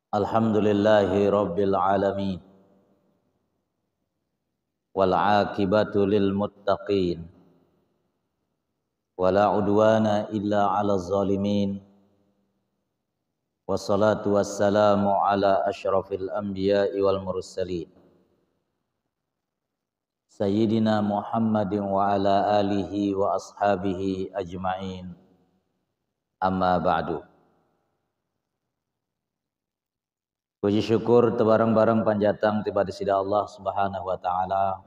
Alhamdulillahi Rabbil Alamin, wal aqibatu lil muttaqin, wala udwana illa 'alal zalimin, wassalatu wassalamu ala asyrafil anbiya'i wal mursalin, Sayyidina Muhammadin wa ala alihi wa ashabihi ajma'in, amma ba'du. Puji syukur tebarang-barang panjatang tiba di sida Allah Subhanahu wa taala.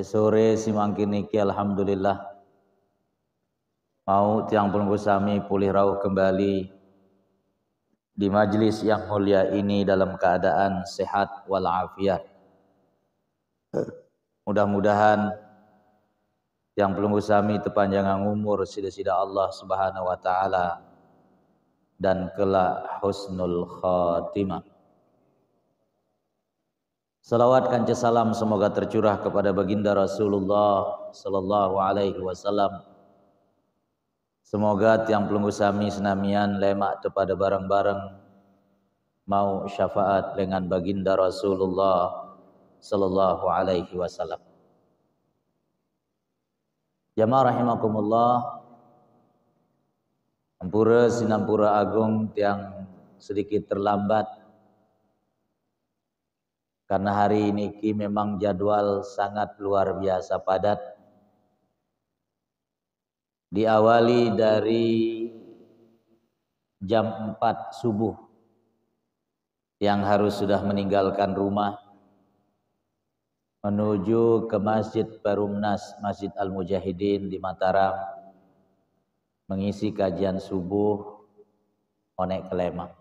Sore simangkin niki alhamdulillah mau tiang pun sami pulih rauh kembali di majlis yang mulia ini dalam keadaan sehat walafiat. Mudah-mudahan yang pelunggu sami tepanjangan umur sida-sida Allah Subhanahu wa taala dan kelak husnul khatimah. Salawat kanca salam semoga tercurah kepada baginda Rasulullah sallallahu alaihi wasallam. Semoga tiang pelunggu sami senamian lemak kepada barang-barang mau syafaat dengan baginda Rasulullah sallallahu alaihi wasallam. Jamaah rahimakumullah, ampura sinampura agung tiang sedikit terlambat karena hari ini memang jadwal sangat luar biasa padat. Diawali dari jam 4 subuh yang harus sudah meninggalkan rumah menuju ke Masjid Perumnas, Masjid Al-Mujahidin di Mataram, mengisi kajian subuh onek kelema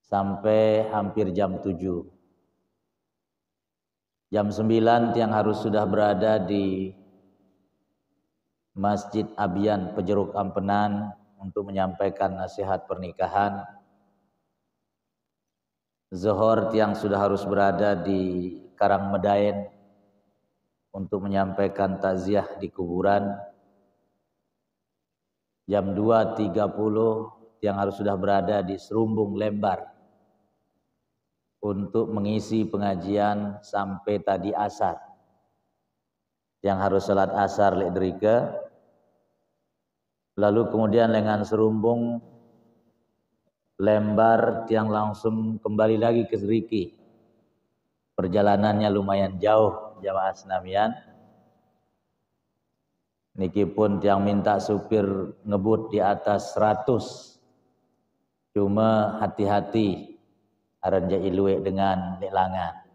sampai hampir jam 7. Jam 9 tiang harus sudah berada di Masjid Abyan Pejeruk Ampenan untuk menyampaikan nasihat pernikahan. Zuhur tiang sudah harus berada di Karangmedain untuk menyampaikan takziah di kuburan. Jam 2.30 tiang harus sudah berada di Serumbung Lembar untuk mengisi pengajian sampai tadi asar. Yang harus salat asar lek derika. Lalu kemudian dengan Serumbung Lembar tiang langsung kembali lagi ke Seriki. Perjalanannya lumayan jauh jamaah senamian. Niki pun tiang minta supir ngebut di atas 100. Cuma hati-hati aranja ilue dengan lelangan.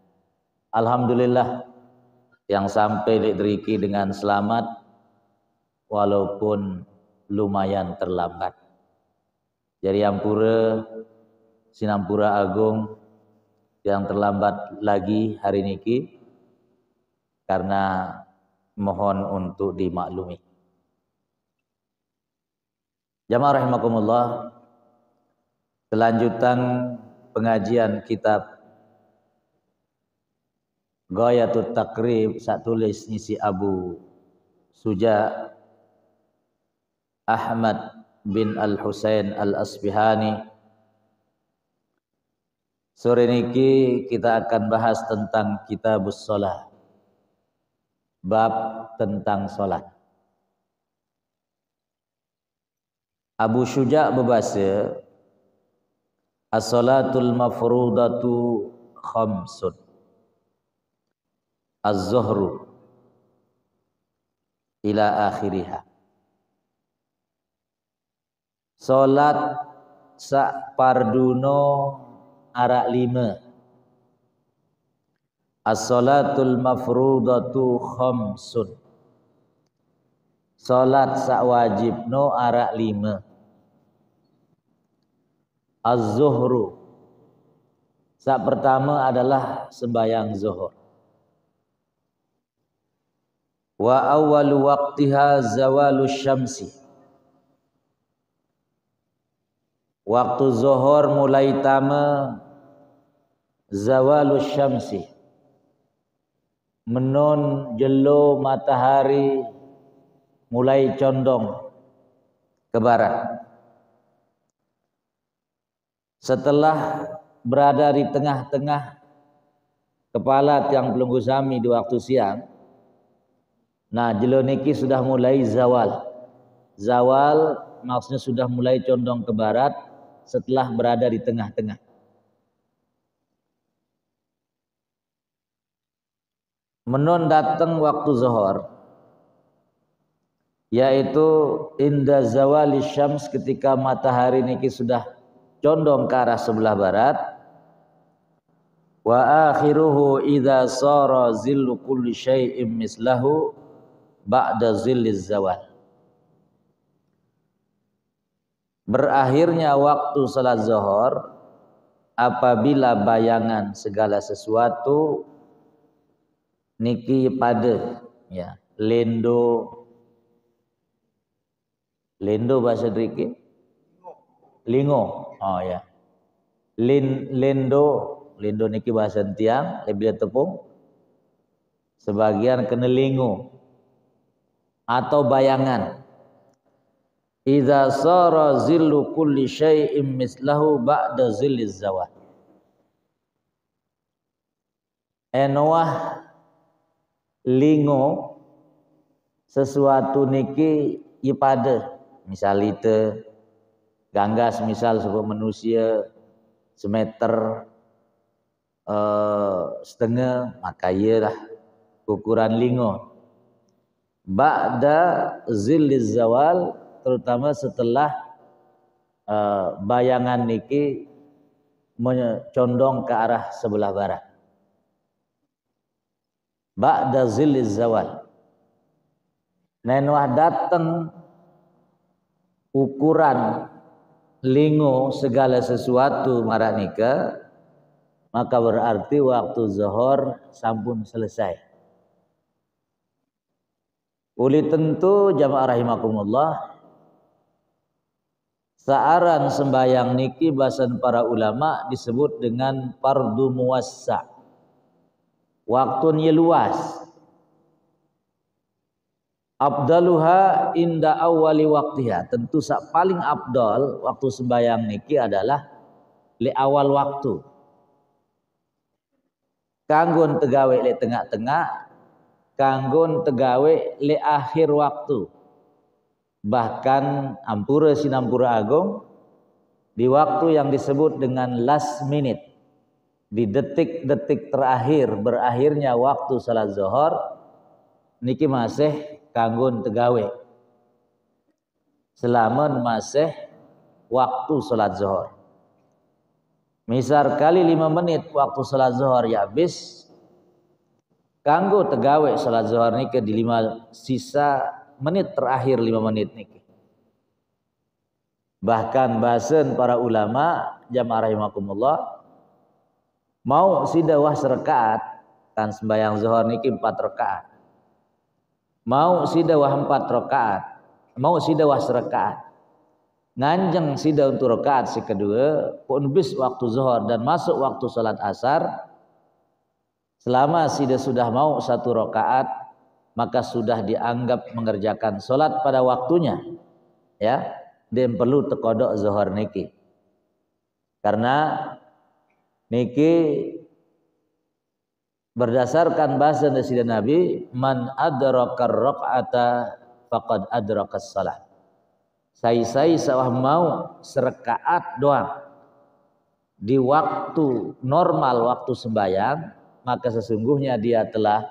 Alhamdulillah yang sampai lek Riki dengan selamat walaupun lumayan terlambat. Jadi ampura sinampura agung yang terlambat lagi hari niki karena mohon untuk dimaklumi. Jamaah rahimakumullah, kelanjutan pengajian kitab Ghayatut Takrib tulis ngisi Abu Suja Ahmad bin Al-Husain Al-Asbihani. Sore niki kita akan bahas tentang Kitabus Shalah. Bab tentang salat. Abu Syuja' berbahasa, as-salatul mafrudatu khamsun. Az-zuhru ila akhiriha. Salat sak parduno arak 5. As-salatul mafrudatu khamsun. Salat sak wajibno arak 5. Az-zuhru. Sak pertama adalah sembahyang zuhur. Wa awwalu waqtiha zawalus syamsi. Waktu zuhur mulai tama zawalus syamsi. Menun jelo matahari mulai condong ke barat. setelah berada di tengah-tengah kepala tiang pelunggu sami di waktu siang, nah jelo niki sudah mulai zawal. Zawal maksudnya sudah mulai condong ke barat setelah berada di tengah-tengah. Menon datang waktu zuhur, yaitu inda zawali syams, ketika matahari niki sudah condong ke arah sebelah barat. Wa akhiruhu idza sara zillu kulli syai'in mislahu ba'da zilliz zawal. Berakhirnya waktu salat zuhur apabila bayangan segala sesuatu niki pada, ya, lendo bahasa Driki lingo, oh ya, lendo niki bahasa tiang lebih tepung, sebagian kena lingo atau bayangan. Idza sara zillu kulli syai'in mislahu ba'da zilliz zawal. Enwah lingo sesuatu niki ipada, misal itu ganggas, misal sebuah manusia semeter setengah, maka iyalah ukuran lingo. Ba'da zilliz zawal, terutama setelah bayangan niki mencondong ke arah sebelah barat. Ba'da zilliz zawal. Nenwah datang ukuran lingo segala sesuatu marah nika, maka berarti waktu zuhur sampun selesai. Uli tentu jamaah rahimakumullah, saaran sembayang niki bahasan para ulama disebut dengan fardu muwassa. Waktunya luas. Abdaluha inda awali waktiha. Tentu paling abdal waktu sembayang niki adalah li awal waktu. Kanggon tegawe li tengah-tengah, kanggon tegawe li akhir waktu. Bahkan ampura sinampura agung di waktu yang disebut dengan last minute, di detik-detik terakhir berakhirnya waktu salat zuhur niki masih kanggon tegawe selama masih waktu salat zuhur. Misal kali 5 menit waktu salat zuhur ya habis, kanggo tegawe salat zuhur niki di 5 sisa menit terakhir 5 menit niki. Bahkan bahasan para ulama jamaah rahimakumullah, mau sidawah serakaat, kan sembahyang zuhur niki 4 rakaat. Mau sidawah 4 rakaat, mau sidawah serakaat. Nganjeng sida untuk rakaat si kedua, pun bis waktu zuhur dan masuk waktu salat asar, selama sida sudah mau 1 rakaat, maka sudah dianggap mengerjakan salat pada waktunya, ya. Dia perlu tekodok zuhur niki, karena niki berdasarkan bahasa dari Nabi, man adraka raq'ata faqad adraka shalah. Saya sawah mau serakaat doang di waktu normal, waktu sembahyang, maka sesungguhnya dia telah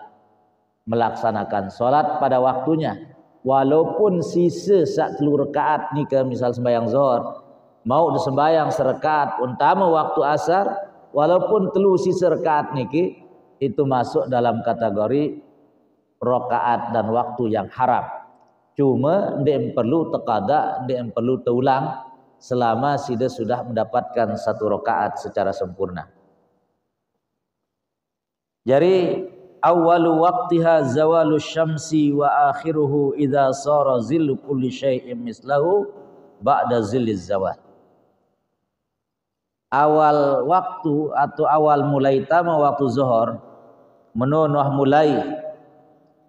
melaksanakan salat pada waktunya. Walaupun sisa sak 3 rakaat ni ke misal sembahyang zuhur mau disembahyang serakaat untama waktu asar, walaupun 3 sisa rakaat niki itu masuk dalam kategori rakaat dan waktu yang haram. Cuma ndek perlu tekada, ndek perlu teulang selama sida sudah mendapatkan 1 rakaat secara sempurna. Jadi awwalu waqtiha zawalu syamsi wa akhiruhu idza sara zillu kulli syai'in mislahu ba'da zilliz zawal. Awal waktu atau awal mulai tama waktu zuhur menunuh mulai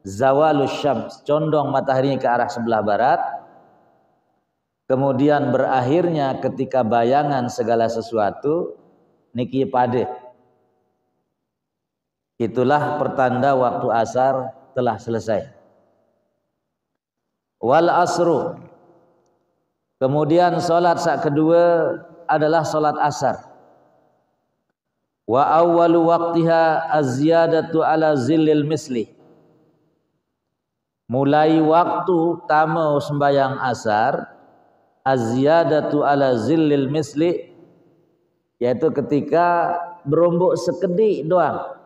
zawalus syams, condong matahari ke arah sebelah barat, kemudian berakhirnya ketika bayangan segala sesuatu niki pade. Itulah pertanda waktu asar telah selesai. Wal asru, kemudian solat sak kedua adalah solat asar. Wa awwalu waqtiha az-ziyadatu ala zillil misli, mulai waktu tamu sembayang asar az-ziyadatu ala zillil misli, yaitu ketika berombok sekedik doang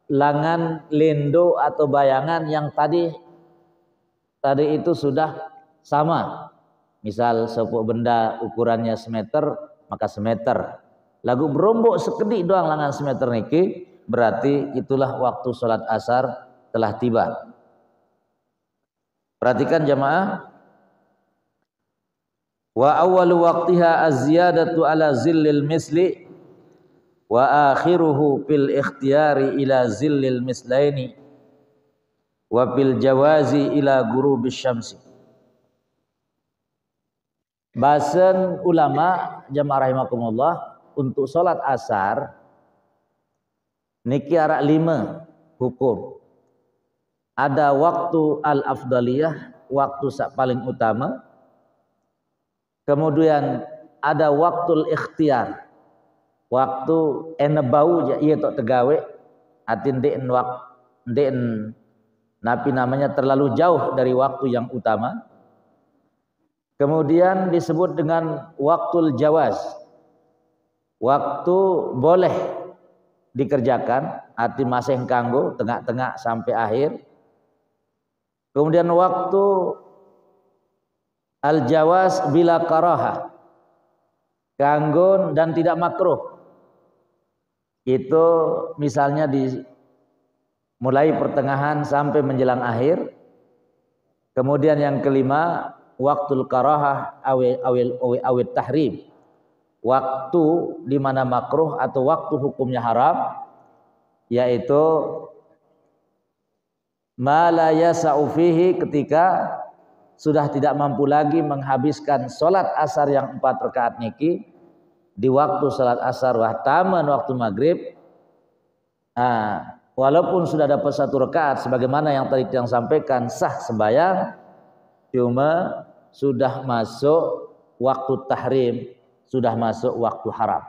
langan lendo atau bayangan yang tadi itu sudah sama. Misal sebuah benda ukurannya semeter, maka semeter. Lagu berombok sekedik doang langan semeter niki, berarti itulah waktu sholat asar telah tiba. Perhatikan jamaah. Wa awwalu waqtiha az-ziyadatu ala zillil misli wa akhiruhu fil ikhtiyari ila zillil mislaini wa fil jawazi ila ghurubis syamsi. Bahasan ulama jamaah rahimakumullah untuk salat asar niki ara 5 hukum. Ada waktu al-afdaliyah, waktu sak paling utama. Kemudian ada waktul ikhtiyar, waktu enebau iya tok tegawe atin den napi namanya terlalu jauh dari waktu yang utama. Kemudian disebut dengan waktul jawaz, waktu boleh dikerjakan atin masih kanggo tengah-tengah sampai akhir. Kemudian waktu al-jawaz bila karaha, kanggo dan tidak makruh. Itu misalnya di mulai pertengahan sampai menjelang akhir. Kemudian yang kelima, waktul karahah awil tahrim, waktu di mana makruh atau waktu hukumnya haram, yaitu ma la yasa'u fihi, ketika sudah tidak mampu lagi menghabiskan salat asar yang 4 rakaat niki di waktu salat asar wahtaman waktu maghrib. Walaupun sudah dapat 1 rakaat sebagaimana yang tadi yang sampaikan sah sembahyang, cuma sudah masuk waktu tahrim, sudah masuk waktu haram.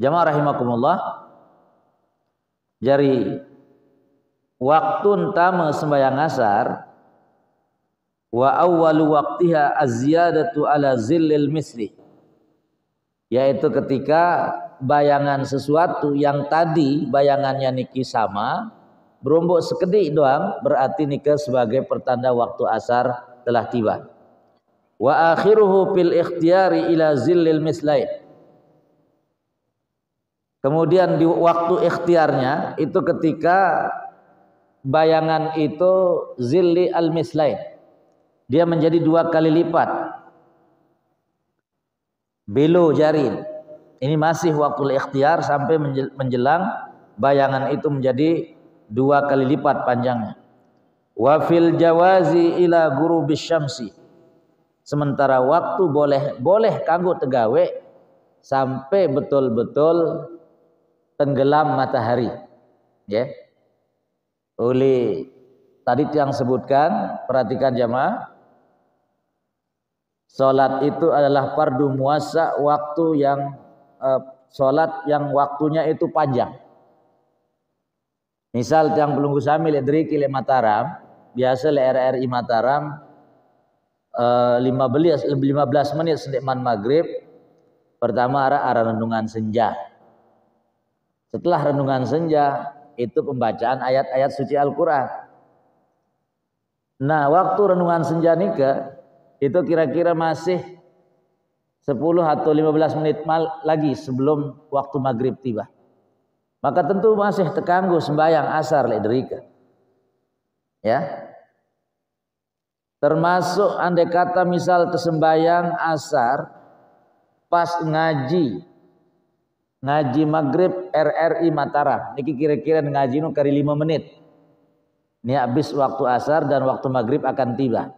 Jamaah rahimakumullah, jadi waktu utama sembahyang asar wa awwalu waqtiha az-ziyadatu ala zillil misli, yaitu ketika bayangan sesuatu yang tadi bayangannya niki sama berombok sekedik doang, berarti niki sebagai pertanda waktu asar telah tiba. Wa akhiruhu fil ikhtiyari ila zillil mislain, kemudian di waktu ikhtiarnya itu ketika bayangan itu zilli al mislain, dia menjadi 2 kali lipat belo jarin. Ini masih waktu ikhtiar sampai menjelang bayangan itu menjadi 2 kali lipat panjangnya. Wa fil jawazi ila ghurubis syamsi, sementara waktu boleh kanggo tegawe sampai betul-betul tenggelam matahari, ya. Oleh tadi yang sebutkan, perhatikan jamaah, salat itu adalah fardu muassa, waktu yang salat yang waktunya itu panjang. Misal yang belum sami le driki le Mataram, biasa le RRI Mataram 15 menit sedekman maghrib. Pertama arah renungan senja. Setelah renungan senja itu pembacaan ayat-ayat suci Al-Qur'an. Nah, waktu renungan senja nika itu kira-kira masih 10 atau 15 menit lagi sebelum waktu maghrib tiba. Maka tentu masih terganggu sembahyang asar le derika. Ya. Termasuk andai kata misal tersembahyang asar pas ngaji maghrib RRI Mataram. Niki kira-kira ngaji nu kari 5 menit. Ini habis waktu asar dan waktu maghrib akan tiba.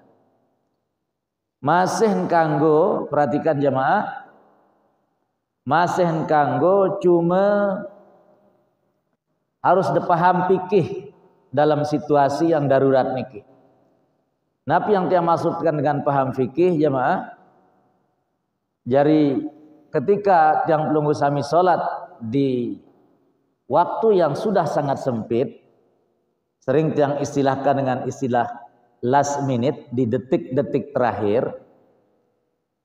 masih kanggo, perhatikan jamaah, masih kanggo cuma harus dipaham fikih dalam situasi yang darurat niki. Napi yang dia maksudkan dengan paham fikih jamaah, jadi ketika yang pelunggu sami sholat di waktu yang sudah sangat sempit, sering yang istilahkan dengan istilah last minute, di detik-detik terakhir,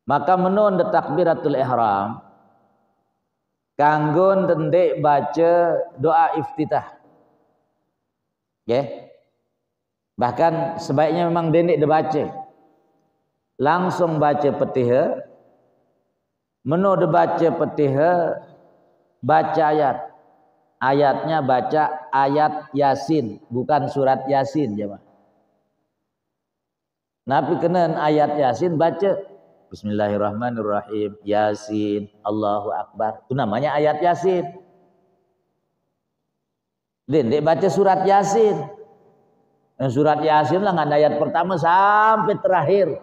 maka menun takbiratul ihram kanggo ndek baca doa iftitah. Okay. Bahkan sebaiknya memang dendek dibaca. Langsung baca Fatihah. Menu dibaca Fatihah, baca ayat. Ayatnya baca ayat Yasin, bukan surat Yasin, jemaah. Nabi kenen ayat Yasin baca Bismillahirrahmanirrahim, Yasin, Allahu Akbar. Itu namanya ayat Yasin. Dendek baca surat Yasin. Surat Yasin lah ngan ayat pertama sampai terakhir.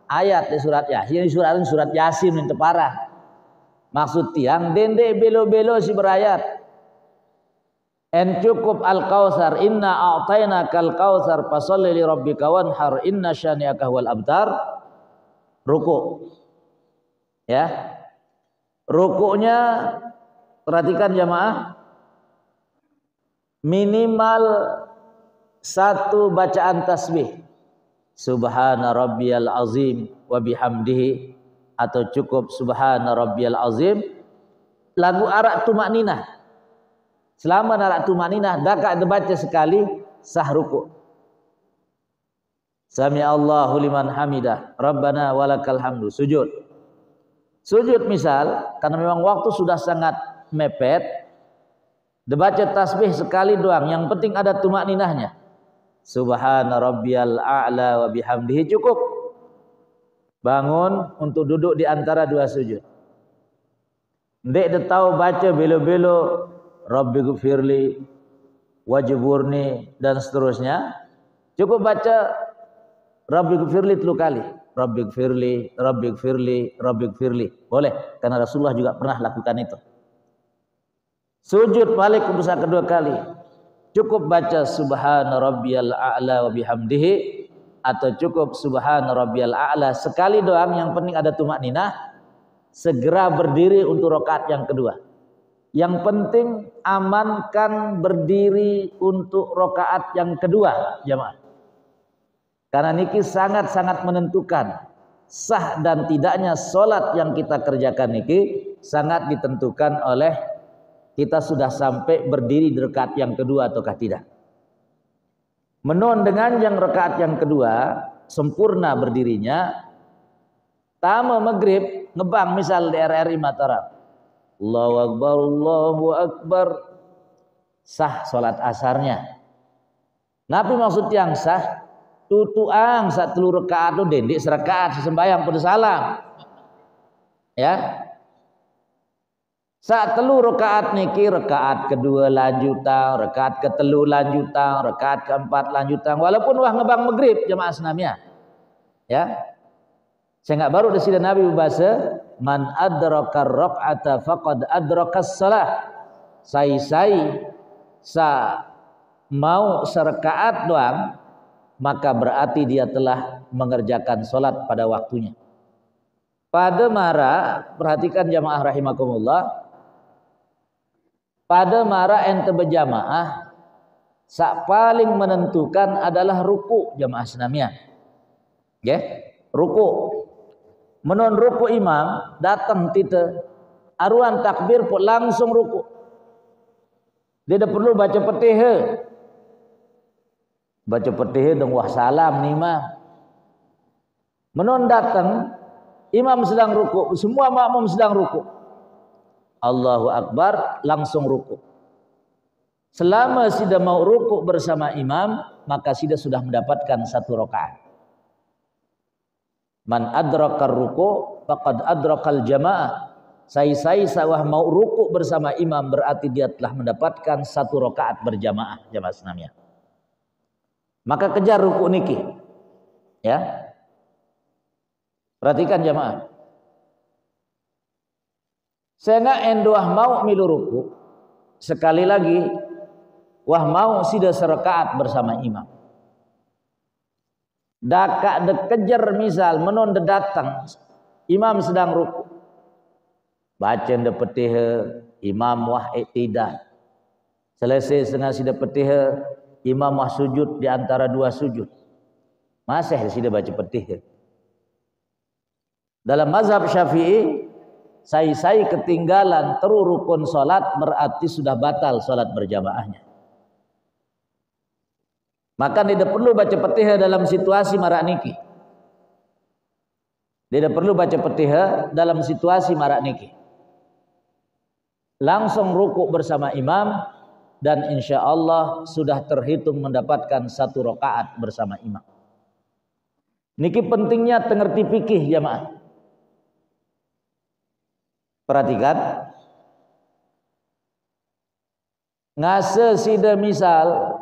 Ayat di surat Yasin, surat Yasin itu parah. Maksud tiang dendek belo-belo si berayat. En cukup al-kausar, inna a'tainakal kausar fasalli li rabbika wanhar inna syani'aka wal abtar. Ruku. Ya. Rukunya perhatikan jamaah, minimal satu bacaan tasbih. Subhana rabbiyal azim wa bihamdihi, atau cukup subhana rabbiyal azim. Lagu arak tumakninah. Selama arak tumakninah dakak dibaca sekali sah ruku'. Sami Allahu liman hamidah, Rabbana walakal hamdu, sujud. Sujud misal, karena memang waktu sudah sangat mepet, dibaca tasbih sekali doang, yang penting ada tumakninahnya. Subhana rabbiyal a'la wa bihamdihi, cukup. Bangun untuk duduk di antara dua sujud. Ndek dia tahu baca belo-belo Rabbi gfirli wajburni dan seterusnya. Cukup baca Rabbi gfirli 3 kali. Rabbi gfirli, Rabbi gfirli, Rabbi gfirli. Boleh, karena Rasulullah juga pernah lakukan itu. Sujud balik untuk kedua kali. Cukup baca subhana rabbiyal a'la wa bihamdihi, atau cukup subhana rabbiyal a'la sekali doang, yang penting ada tumakninah. Segera berdiri untuk rakaat yang kedua. Yang penting amankan berdiri untuk rakaat yang kedua, jemaah. Karena niki sangat-sangat menentukan sah dan tidaknya solat yang kita kerjakan niki, sangat ditentukan oleh kita sudah sampai berdiri di rakaat yang kedua ataukah tidak. Menon dengan yang rakaat yang kedua sempurna berdirinya, tama maghrib ngebang misal di RRI Mataram, Allahu Akbar, Allahu Akbar, sah solat asarnya. Nabi maksud yang sah tutuang saat telur rakaat tu dendik serakaat sembahyang pada salam. Ya. Saat telur rakaat niki, rakaat kedua lanjutan, rakaat ketelu lanjutan, rakaat keempat lanjutan, walaupun wah ngebang maghrib jemaah senamnya. Ya. Saya enggak baru di sini Nabi bahasa man adraka raq'ata faqad adrakas salah. Sai sa mau serakaat doang, maka berarti dia telah mengerjakan solat pada waktunya. Pada mara, perhatikan jamaah rahimakumullah, pada mara ente berjamaah, sak paling menentukan adalah ruku jamaah senamnya. Okay? Ruku. Menon ruku imam datang tita aruan takbir pun langsung ruku. Dia tidak perlu baca Fatihah. Baca Fatihah dan wah salam ni imam. Menon datang imam sedang ruku, semua makmum sedang ruku. Allahu Akbar, langsung ruku. Selama sudah mau ruku bersama imam, maka sudah mendapatkan satu rakaat. Man adrakar ruku faqad adrakal jamaah. Sai sawah mau ruku bersama imam berarti dia telah mendapatkan satu rakaat berjamaah, jamaah senamnya. Maka kejar ruku niki. Ya. Perhatikan jamaah. Sehingga endoah mau milu ruku. Sekali lagi, wah mau sida serakaat bersama imam. Daka dekejer misal menon de datang, imam sedang ruku. Baca de petihe, imam wah iktidal. Selesai setengah sida petihe, imam wah sujud di antara dua sujud. Masih sida baca petihe. Dalam mazhab Syafi'i, sai ketinggalan teru rukun salat berarti sudah batal salat berjamaahnya. Maka tidak perlu baca petiha dalam situasi marak niki. Tidak perlu baca petiha dalam situasi marak niki. Langsung rukuk bersama imam dan insya Allah sudah terhitung mendapatkan 1 rakaat bersama imam. Niki pentingnya tengerti fikih jamaah. Perhatikan. Ngase sida misal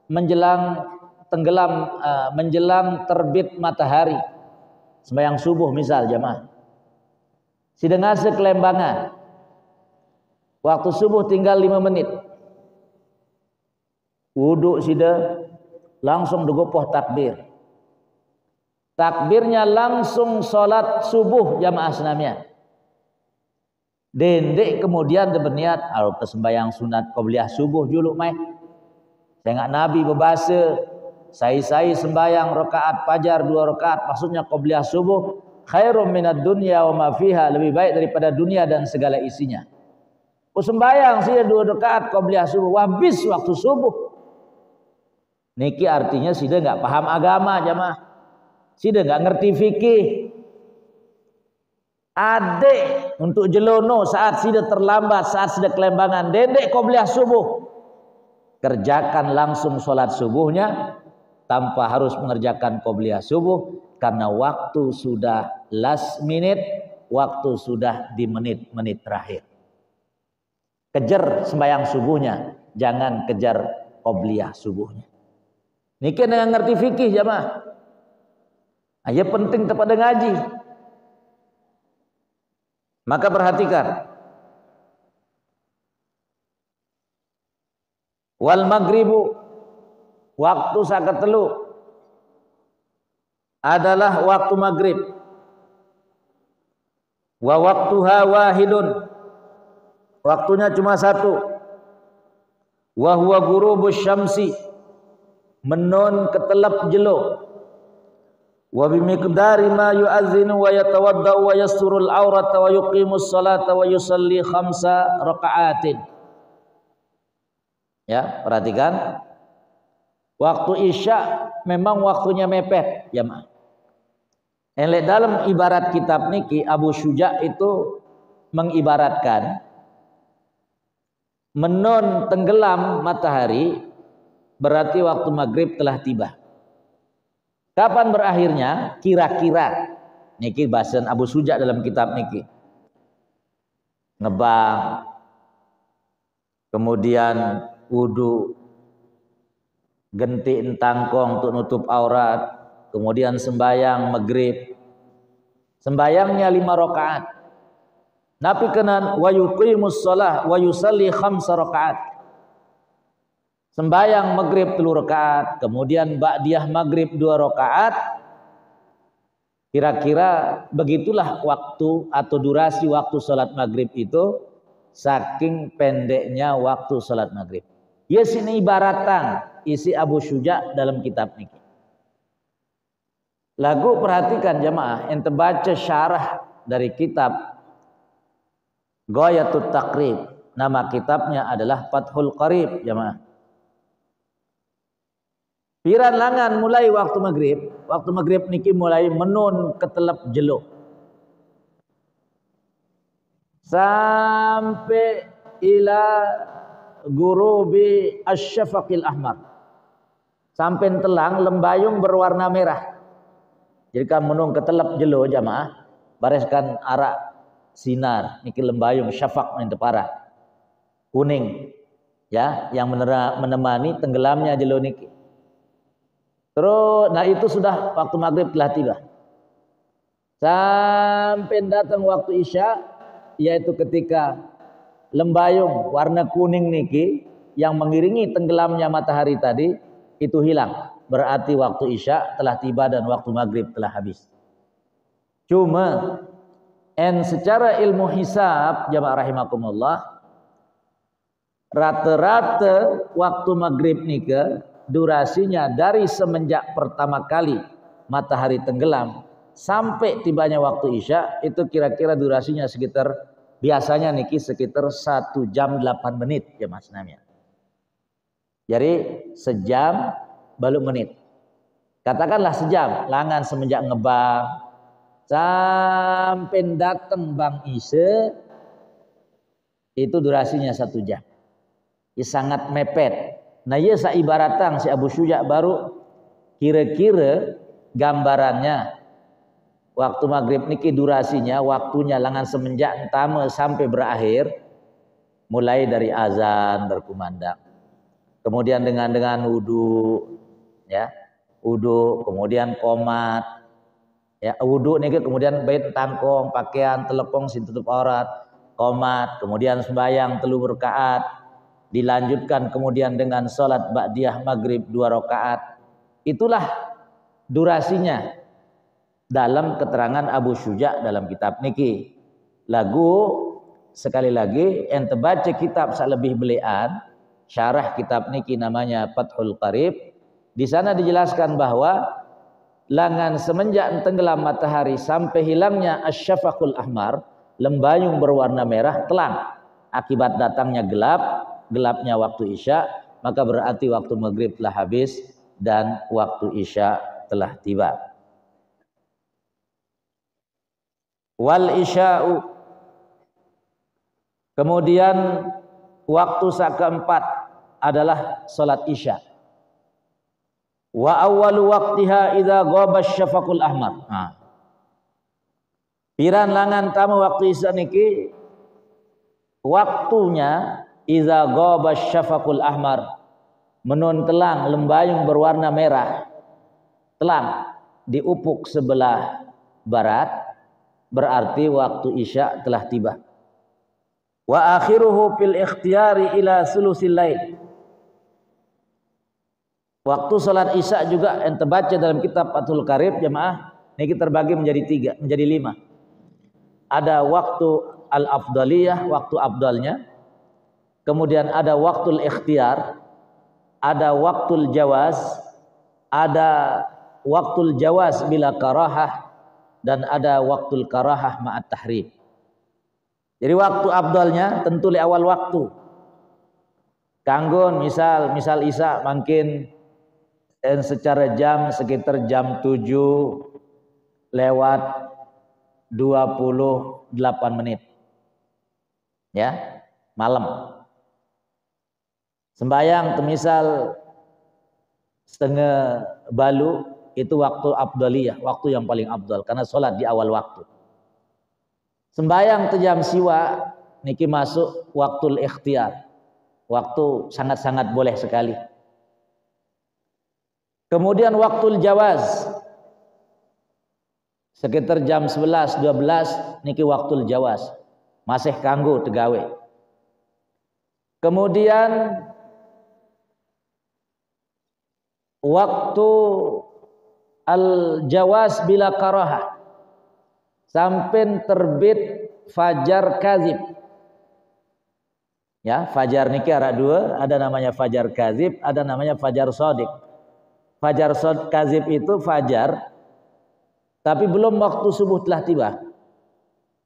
menjelang tenggelam, menjelang terbit matahari, sembahyang subuh misal jamaah. Sida ngase kelembangan. Waktu subuh tinggal 5 menit. Wudu sida langsung dugopoh takbir. Takbirnya langsung salat subuh jamaah senamnya. Dendek kemudian berniat kalau kesembayang sunat qobliyah subuh dulu mai. Tengok Nabi berbahasa saya sembayang rakaat fajar 2 rakaat, maksudnya qobliyah subuh khairum minad dunya wa ma fiha, lebih baik daripada dunia dan segala isinya. Sembayang sih 2 rakaat qobliyah subuh habis waktu subuh. Niki artinya sida enggak paham agama jamaah. Sida enggak ngerti fikih. Adek untuk jelono saat sida terlambat, saat sida kelembangan, dendek qobliyah subuh. Kerjakan langsung sholat subuhnya tanpa harus mengerjakan qobliyah subuh karena waktu sudah last minute, waktu sudah di menit-menit terakhir. Kejar sembahyang subuhnya, jangan kejar qobliyah subuhnya. Niki yang ngerti fikih jamaah. Ayat penting kepada ngaji. Maka perhatikan. Wal maghribu, waktu sakat telu adalah waktu maghrib. Wa waktuha wahidun, waktunya cuma 1. Wa huwa ghurubus syamsi, menon ketelap jelo. Wa bimiqdari ma yu'adzinu wa yatawaddau wa yasturul aurata wa yuqimus salata wa yusalli 5 raka'atin. Ya, perhatikan. Waktu Isya memang waktunya mepet, jamaah. Elek dalam ibarat kitab niki Abu Syuja itu mengibaratkan menon tenggelam matahari berarti waktu maghrib telah tiba. Kapan berakhirnya? Kira-kira. Niki bahasan Abu Syuja dalam kitab niki. Ngebang, kemudian wudu, gentiin tangkong untuk nutup aurat, kemudian sembayang maghrib. Sembayangnya 5 rakaat. Nabi kenan wa yuqimus shalah wa yusalli 5 rakaat. Sembayang maghrib 3 rakaat, kemudian ba'diyah maghrib 2 rakaat. Kira-kira begitulah waktu atau durasi waktu salat maghrib itu, saking pendeknya waktu salat maghrib. Yes, ini ibaratan isi Abu Syuja dalam kitab niki. Lagu perhatikan jamaah, ente baca syarah dari kitab Ghayatut Taqrib. Nama kitabnya adalah Fathul Qarib jamaah. Piran langan mulai waktu maghrib niki mulai menun ketelap jelo. Sampai ila gurubi asyafaqil ahmar. Sampai telang lembayung berwarna merah. Jadi kan menung ketelap jelo jamaah, bareskan arak sinar niki lembayung syafaq yang tepara. Kuning ya, yang menemani tenggelamnya jelo niki. Terus, nah itu sudah waktu maghrib telah tiba. sampai datang waktu isya, yaitu ketika lembayung warna kuning niki yang mengiringi tenggelamnya matahari tadi itu hilang, berarti waktu isya telah tiba dan waktu maghrib telah habis. Cuma secara ilmu hisab jamaah rahimakumullah, rata-rata waktu maghrib nika durasinya dari semenjak pertama kali matahari tenggelam sampai tibanya waktu isya itu kira-kira durasinya sekitar, biasanya niki sekitar 1 jam 8 menit ya mas namanya. Jadi sejam balu menit. Katakanlah sejam, langan semenjak ngebang sampai datang bang isya itu durasinya 1 jam. Ya, sangat mepet. Nah ya saibaratan si Abu Syuja baru kira-kira gambarannya waktu maghrib niki durasinya waktunya langan semenjak pertama sampai berakhir mulai dari azan berkumandang, kemudian dengan wudu ya, wudu kemudian qomat ya, wudu niki kemudian bait tangkong pakaian telepong sin tutup aurat, qomat kemudian sembahyang 3 rakaat, dilanjutkan kemudian dengan salat ba'diyah maghrib 2 rakaat. Itulah durasinya dalam keterangan Abu Syuja dalam kitab niki. Lagu sekali lagi ente baca kitab salebih belian syarah kitab niki namanya Fathul Qarib. Di sana dijelaskan bahwa langan semenjak tenggelam matahari sampai hilangnya asyafaqul ahmar, lembayung berwarna merah telang akibat datangnya gelapnya waktu isya, maka berarti waktu maghrib telah habis dan waktu isya telah tiba. Wal isya'u, kemudian waktu keempat adalah salat isya. Wa awwalu waqtiha idza ghaba syafaqul ahmar. Nah, piran langan tamu waktu isya niki waktunya idza ghaba syafaqul ahmar, menun telang lembayung berwarna merah telang di ufuk sebelah barat, berarti waktu isya telah tiba. Wa akhiruhu fil ikhtiyari ila sulusil lail. Waktu salat isya juga ente baca dalam kitab Fathul Qarib jemaah, ini terbagi menjadi 5. Ada waktu al-afdaliyah, waktu afdalnya. Kemudian ada waktul ikhtiyar, ada waktul jawaz, ada waktul jawaz bila karahah, dan ada waktul karahah ma'at tahrim. Jadi waktu afdalnya tentu li awal waktu. Kanggon misal isya mungkin secara jam sekitar jam 7 lewat 28 menit. Ya, malam. Sembayang misal setengah balu itu waktu afdaliyah, waktu yang paling afdal karena sholat di awal waktu. Sembayang jam siwa niki masuk waktul ikhtiyar, waktu sangat-sangat boleh sekali. Kemudian waktul jawaz sekitar jam 11 12 niki waktul jawaz, masih kanggo tegawe. Kemudian waktu al-jawaz bila karahah sampai terbit fajar kazib. Ya, fajar niki ada 2, ada namanya fajar kazib, ada namanya fajar shadiq. Fajar kazib itu fajar tapi belum waktu subuh telah tiba.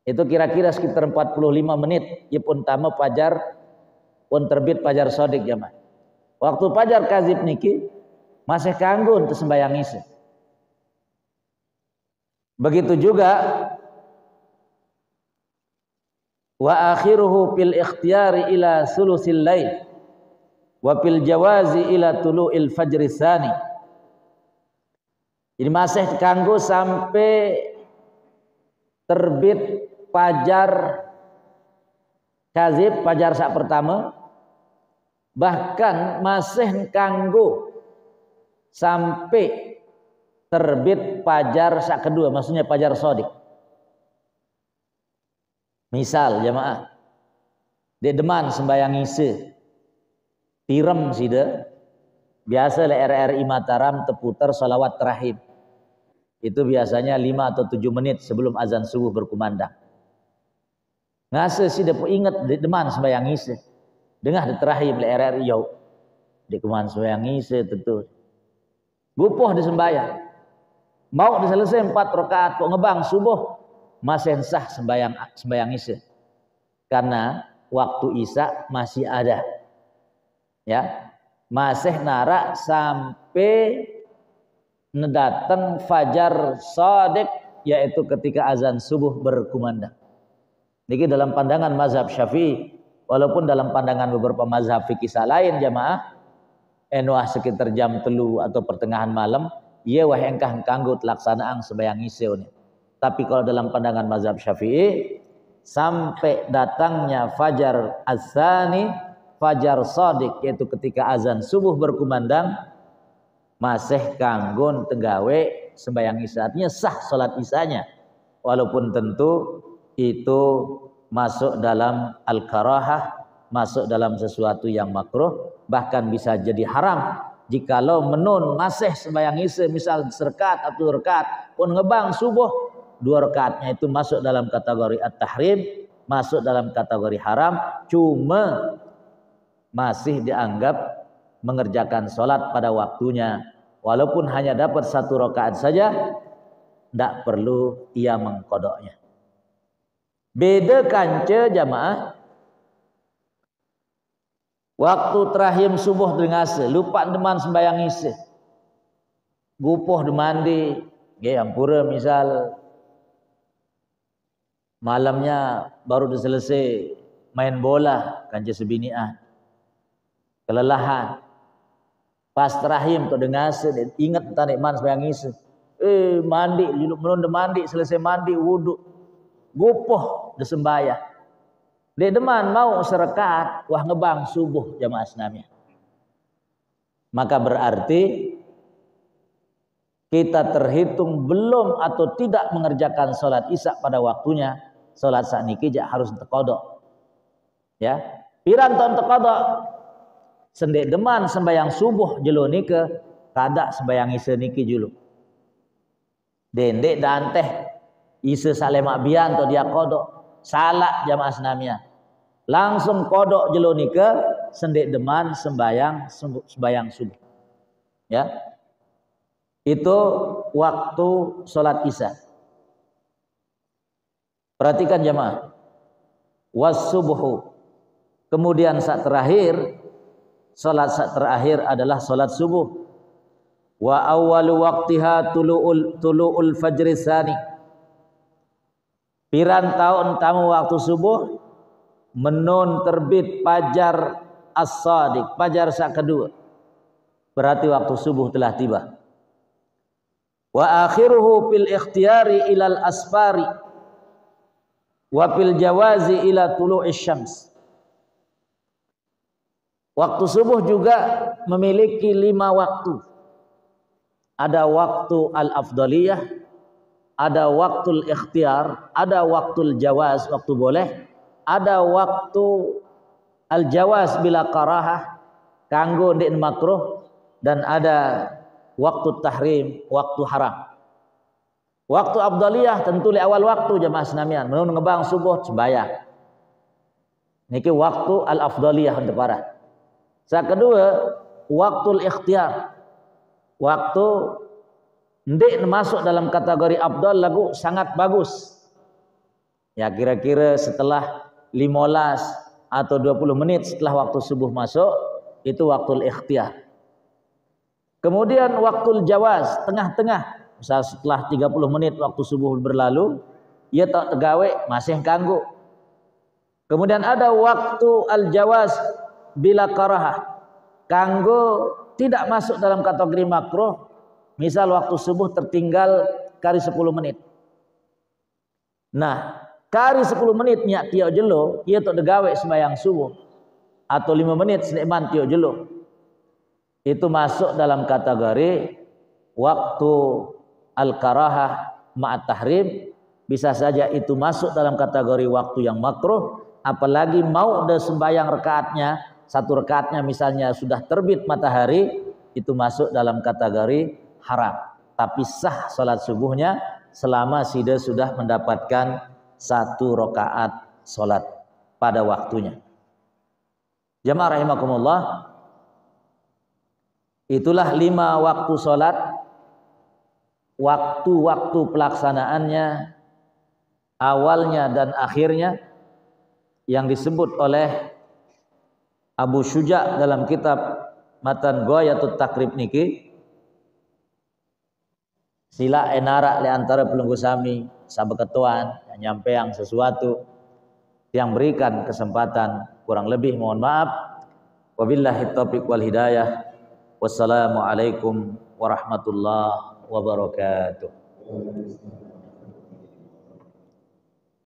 Itu kira-kira sekitar 45 menit yipun tama fajar pun terbit fajar shadiq jamaah. Waktu fajar kazib niki masih kanggo untuk sembahyang isya. Begitu juga wa akhiruhu fil ikhtiyari ila sulusil lail wa fil jawazi ila tulu'il fajri tsani. Jadi masih kanggo sampai terbit fajar kazib, fajar sak pertama, bahkan masih kanggo sampai terbit fajar sak kedua, maksudnya fajar shadiq. Misal jamaah, dia deman sembayang ise, tirem sida, biasa le RRI Mataram terputar salawat terakhir. Itu biasanya 5 atau 7 menit sebelum azan subuh berkumandang. Ngase sida pun ingat dia deman sembayang ise. Dengar di terakhir le RRI yau. Dia kuman sembayang ise tentu. Gupoh di sembayang. Mau diselesai 4 rakaat kok ngebang subuh masih sah sembayang isya. Karena waktu isya masih ada. Ya. Masih narak sampai nedateng fajar shadiq, yaitu ketika azan subuh berkumandang. Niki dalam pandangan mazhab Syafi'i, walaupun dalam pandangan beberapa mazhab fikih lain jamaah enuah sekitar jam 3 atau pertengahan malam, ia wah engkah kanggo telaksanaan sembahyang isya. Tapi kalau dalam pandangan mazhab Syafi'i, sampai datangnya fajar az-tsani, fajar shadiq, yaitu ketika azan subuh berkumandang, masih kanggo tegawe sembahyang isya. Artinya sah salat isyanya, walaupun tentu itu masuk dalam al-karahah, masuk dalam sesuatu yang makruh, bahkan bisa jadi haram jikalau menun masih sembahyang isya, misal serkat atau rekat pun ngebang subuh, 2 rakaatnya itu masuk dalam kategori at-tahrim, masuk dalam kategori haram, cuma masih dianggap mengerjakan sholat pada waktunya, walaupun hanya dapat 1 rakaat saja, tidak perlu ia mengkodoknya. Beda kanca jamaah, waktu terakhir subuh dengase, lupa deman sembayang isya, gupoh demandi, ampura misal malamnya baru selesai main bola kanca sebinian, kelelahan, pas terakhir tu dengase, ingat tadi man sembayang isya, mandi, belum mandi, selesai mandi wudhu, gupoh desembayang. Dia deman mau serekat, wah ngebang subuh jamaah Islamiyah. Maka berarti kita terhitung belum atau tidak mengerjakan sholat isya pada waktunya. Sholat sakniki harus terkodok. Ya, piran tahun terkodok. Sendek deman sembayang subuh jelo nike, kada sembayang isya niki julu. Dendek dan teh isya salemak bian to dia kodok. Salah jamaah Islamiyah. Langsung kodok jelo nika, sendek deman sembayang subuh. Ya, itu waktu sholat isya. Perhatikan jamaah. Was subuhu. Kemudian saat terakhir, sholat saat terakhir adalah sholat subuh. Wa awwalu waqtiha tulu'ul fajri tsani. Piran tahun tamu waktu subuh, menun terbit fajar as-shadiq, fajar saat kedua. Berarti waktu subuh telah tiba. Wa akhiruhu fil ikhtiyari ilal asfari wa fil jawazi ila tulu'is syams. Waktu subuh juga memiliki 5 waktu. Ada waktu al-afdaliyah, ada waktu ikhtiyar, ada waktu jawaz, waktu boleh, ada waktu al-jawaz bila karahah, kanggo ndik makruh, dan ada waktu tahrim, waktu haram. Waktu afdaliyah tentu li awal waktu jamaah senamian, menun ngebang subuh sembahyang. Niki waktu al-afdaliyah untuk barat. Saat kedua, waktu ikhtiyar. Waktu ndik masuk dalam kategori afdal lagu sangat bagus. Ya kira-kira setelah 15 atau 20 menit setelah waktu subuh masuk, itu waktu ikhtiyar. Kemudian waktu jawaz, tengah-tengah. Misal setelah 30 menit waktu subuh berlalu, ia tak tegawe, masih kanggo. Kemudian ada waktu al-jawaz bila karahah. Kanggo tidak masuk dalam kategori makruh. Misal waktu subuh tertinggal kari 10 menit. Nah, kari 10 menit nyak tiok jelo, ia tak tegawe sembahyang subuh. Atau 5 menit senikman tiok jelo. Itu masuk dalam kategori waktu al-karahah ma'at tahrim, bisa saja itu masuk dalam kategori waktu yang makruh, apalagi mau udah sembahyang rakaatnya, satu rakaatnya misalnya sudah terbit matahari, itu masuk dalam kategori haram. Tapi sah salat subuhnya selama dia sudah mendapatkan satu rakaat salat pada waktunya. Jamaah rahimakumullah, itulah 5 waktu salat, waktu-waktu pelaksanaannya, awalnya dan akhirnya yang disebut oleh Abu Syuja dalam kitab Matan Ghoyatut Takrib niki. Sila enara di antara pelunggu sami sabeketuan nyampeang sesuatu yang berikan kesempatan kurang lebih mohon maaf. Wabillahi taufiq wal hidayah. Wassalamualaikum warahmatullahi wabarakatuh.